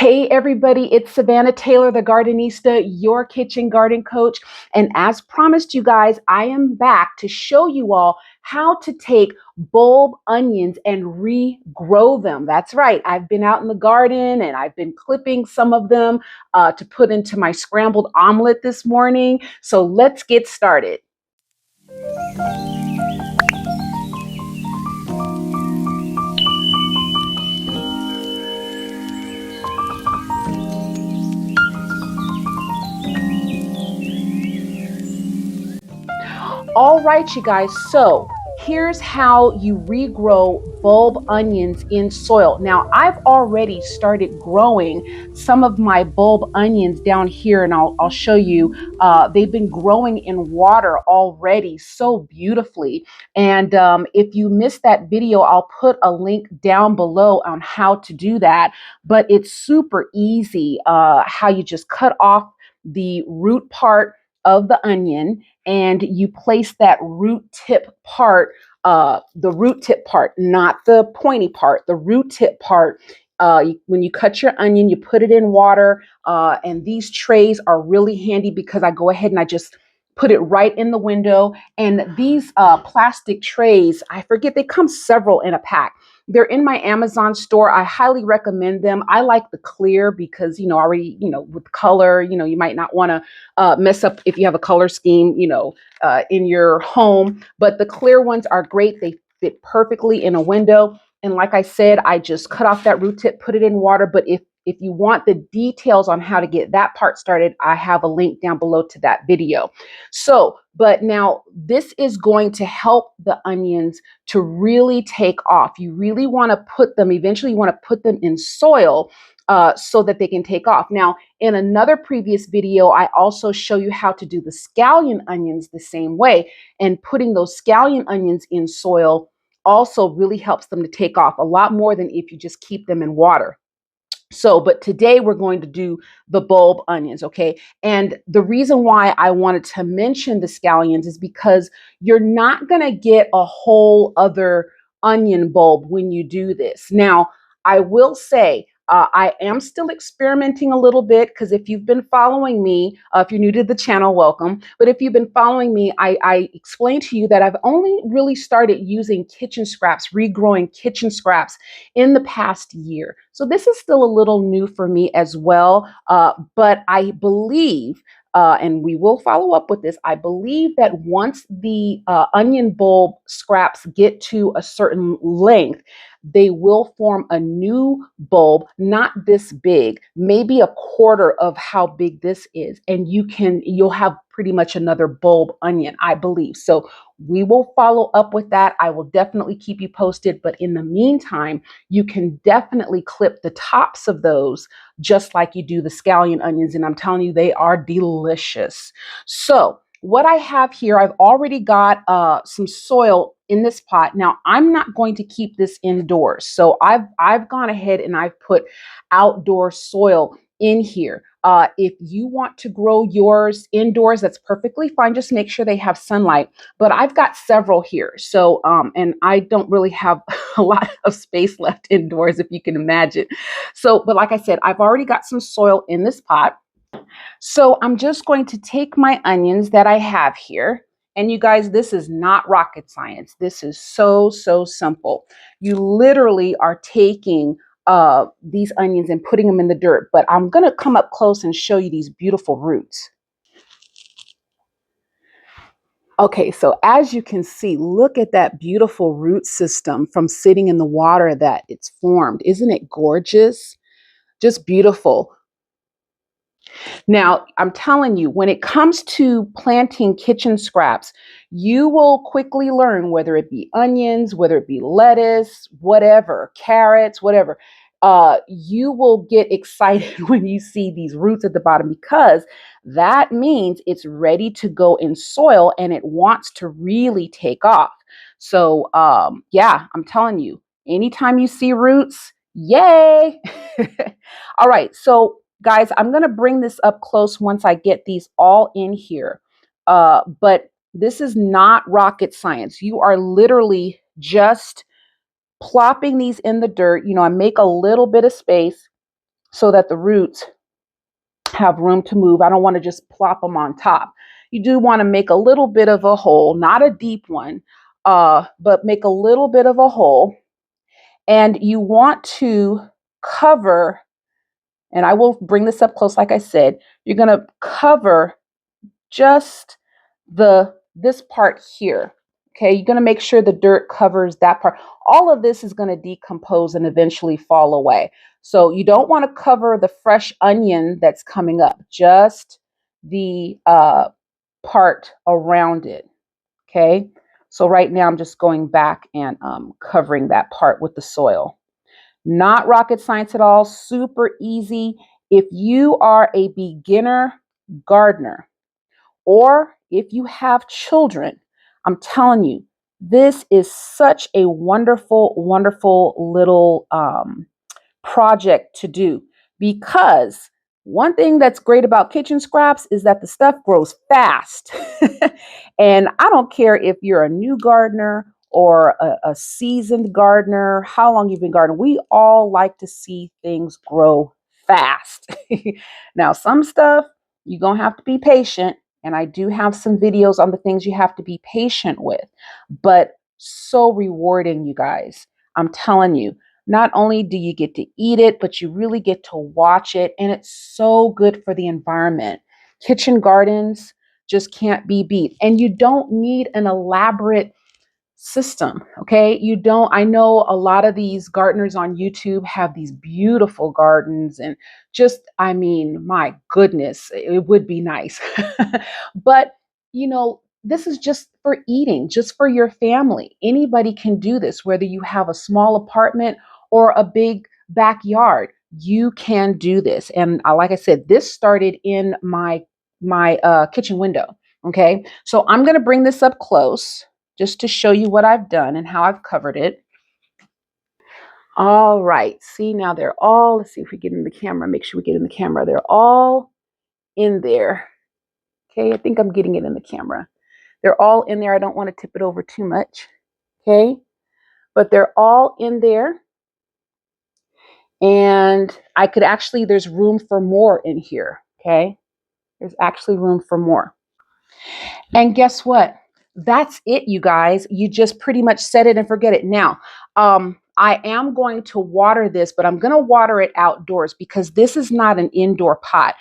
Hey everybody, it's Savannah Taylor, the Gardenista, your kitchen garden coach. And as promised you guys, I am back to show you all how to take bulb onions and regrow them. That's right. I've been out in the garden and I've been clipping some of them to put into my scrambled omelet this morning. So let's get started. All right, you guys, so here's how you regrow bulb onions in soil. Now, I've already started growing some of my bulb onions down here, and I'll show you. They've been growing in water already so beautifully. And if you missed that video, I'll put a link down below on how to do that. But it's super easy how you just cut off the root part of the onion and you place that root tip part, not the pointy part, the root tip part. When you cut your onion, you put it in water, and these trays are really handy because I go ahead and I just put it right in the window. And these plastic trays, I forget, they come several in a pack. They're in my Amazon store. I highly recommend them. I like the clear because, already, with color, you might not want to mess up if you have a color scheme, in your home. But the clear ones are great. They fit perfectly in a window. And like I said, I just cut off that root tip, put it in water. But if you want the details on how to get that part started, I have a link down below to that video. So, but now this is going to help the onions to really take off. You really want to put them, eventually you want to put them in soil so that they can take off. Now, in another previous video, I also show you how to do the scallion onions the same way. And putting those scallion onions in soil also really helps them to take off a lot more than if you just keep them in water. So, but today we're going to do the bulb onions, okay? And the reason why I wanted to mention the scallions is because you're not going to get a whole other onion bulb when you do this. Now, I will say, I am still experimenting a little bit because if you've been following me, if you're new to the channel, welcome. But if you've been following me, I explained to you that I've only really started using kitchen scraps, regrowing kitchen scraps in the past year. So this is still a little new for me as well. But I believe, and we will follow up with this, I believe that once the onion bulb scraps get to a certain length, they will form a new bulb, not this big, maybe a quarter of how big this is. And you'll have pretty much another bulb onion, I believe. So we will follow up with that. I will definitely keep you posted. But in the meantime, you can definitely clip the tops of those just like you do the scallion onions. And I'm telling you, they are delicious. So what I have here, I've already got some soil in this pot. Now, I'm not going to keep this indoors. So I've gone ahead and I've put outdoor soil in here. If you want to grow yours indoors, that's perfectly fine. Just make sure they have sunlight. But I've got several here. So, and I don't really have a lot of space left indoors, if you can imagine. So, but like I said, I've already got some soil in this pot. So I'm just going to take my onions that I have here. And you guys, this is not rocket science. This is so simple. You literally are taking these onions and putting them in the dirt. But I'm going to come up close and show you these beautiful roots. Okay, so as you can see, look at that beautiful root system from sitting in the water that it's formed. Isn't it gorgeous? Just beautiful. Now, I'm telling you, when it comes to planting kitchen scraps, you will quickly learn, whether it be onions, whether it be lettuce, whatever, carrots, whatever. You will get excited when you see these roots at the bottom because that means it's ready to go in soil and it wants to really take off. So, yeah, I'm telling you, anytime you see roots, yay! All right, so guys, I'm going to bring this up close once I get these all in here. But this is not rocket science. You are literally just plopping these in the dirt. I make a little bit of space so that the roots have room to move. I don't want to just plop them on top. You do want to make a little bit of a hole, not a deep one, but make a little bit of a hole. And you want to cover, and I will bring this up close, like I said, you're going to cover just this part here. Okay, you're going to make sure the dirt covers that part. All of this is going to decompose and eventually fall away. So you don't want to cover the fresh onion that's coming up, just the part around it. Okay, so right now I'm just going back and covering that part with the soil. Not rocket science at all, super easy. If you are a beginner gardener, or if you have children, I'm telling you, this is such a wonderful, wonderful little project to do, because one thing that's great about kitchen scraps is that the stuff grows fast. And I don't care if you're a new gardener or a seasoned gardener, how long you've been gardening, we all like to see things grow fast. Now, some stuff you're going to have to be patient. And I do have some videos on the things you have to be patient with, but so rewarding, you guys. I'm telling you, not only do you get to eat it, but you really get to watch it. And it's so good for the environment. Kitchen gardens just can't be beat. And you don't need an elaborate system. Okay. You don't, I know a lot of these gardeners on YouTube have these beautiful gardens and just, I mean, my goodness, it would be nice. But, you know, this is just for eating, just for your family. Anybody can do this, whether you have a small apartment or a big backyard. You can do this. And like I said, this started in my kitchen window. Okay. So I'm going to bring this up close just to show you what I've done and how I've covered it. All right. See, now they're all, let's see if we get in the camera. Make sure we get in the camera. They're all in there. Okay. I think I'm getting it in the camera. They're all in there. I don't want to tip it over too much. Okay. But they're all in there. And I could actually, there's room for more in here. Okay. There's actually room for more. And guess what? That's it, you guys. You just pretty much set it and forget it. Now, I am going to water this, but I'm going to water it outdoors because this is not an indoor pot.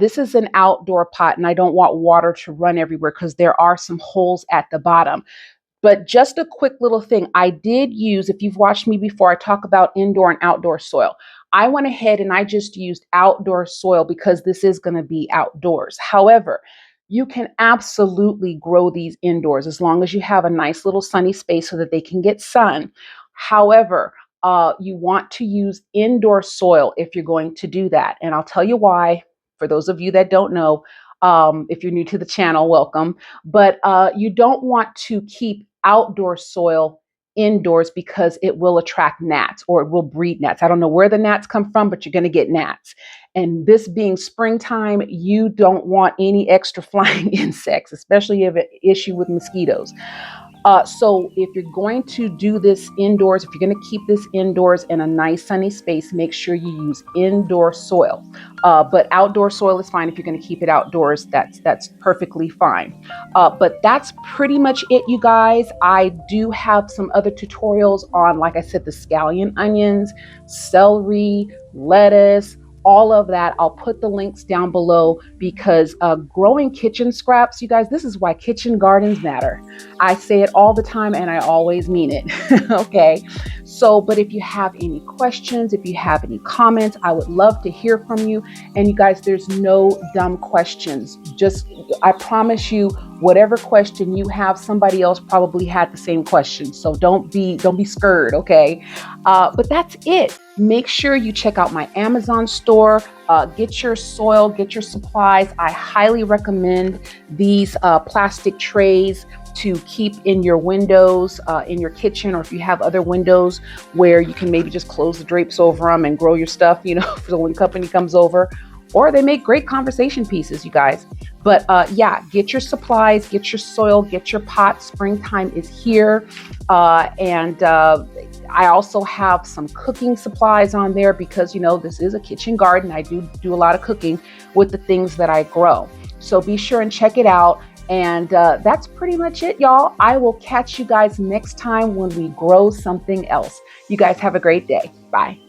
This is an outdoor pot, and I don't want water to run everywhere because there are some holes at the bottom. But just a quick little thing, I did use, if you've watched me before, I talk about indoor and outdoor soil. I went ahead and I just used outdoor soil because this is going to be outdoors. However, you can absolutely grow these indoors as long as you have a nice little sunny space so that they can get sun. However, you want to use indoor soil if you're going to do that. And I'll tell you why, for those of you that don't know. If you're new to the channel, welcome. But you don't want to keep outdoor soil indoors because it will attract gnats or it will breed gnats. I don't know where the gnats come from, but you're going to get gnats. And this being springtime, you don't want any extra flying insects, especially if you have an issue with mosquitoes. So if you're going to do this indoors, if you're going to keep this indoors in a nice sunny space, make sure you use indoor soil. But outdoor soil is fine if you're going to keep it outdoors. That's perfectly fine. But that's pretty much it, you guys. I do have some other tutorials on, like I said, the scallion onions, celery, lettuce, all of that. I'll put the links down below because growing kitchen scraps, you guys, this is why kitchen gardens matter. I say it all the time and I always mean it. Okay. So, but if you have any questions, if you have any comments, I would love to hear from you. And you guys, there's no dumb questions. Just, I promise you, whatever question you have, somebody else probably had the same question. So don't be scared. Okay. But that's it. Make sure you check out my Amazon store, get your soil, get your supplies. I highly recommend these plastic trays to keep in your windows, in your kitchen, or if you have other windows where you can maybe just close the drapes over them and grow your stuff, you know, for when company comes over. or they make great conversation pieces, you guys. But yeah, get your supplies, get your soil, get your pots. Springtime is here. And I also have some cooking supplies on there because, you know, this is a kitchen garden. I do a lot of cooking with the things that I grow. So be sure and check it out. And that's pretty much it, y'all. I will catch you guys next time when we grow something else. You guys have a great day. Bye.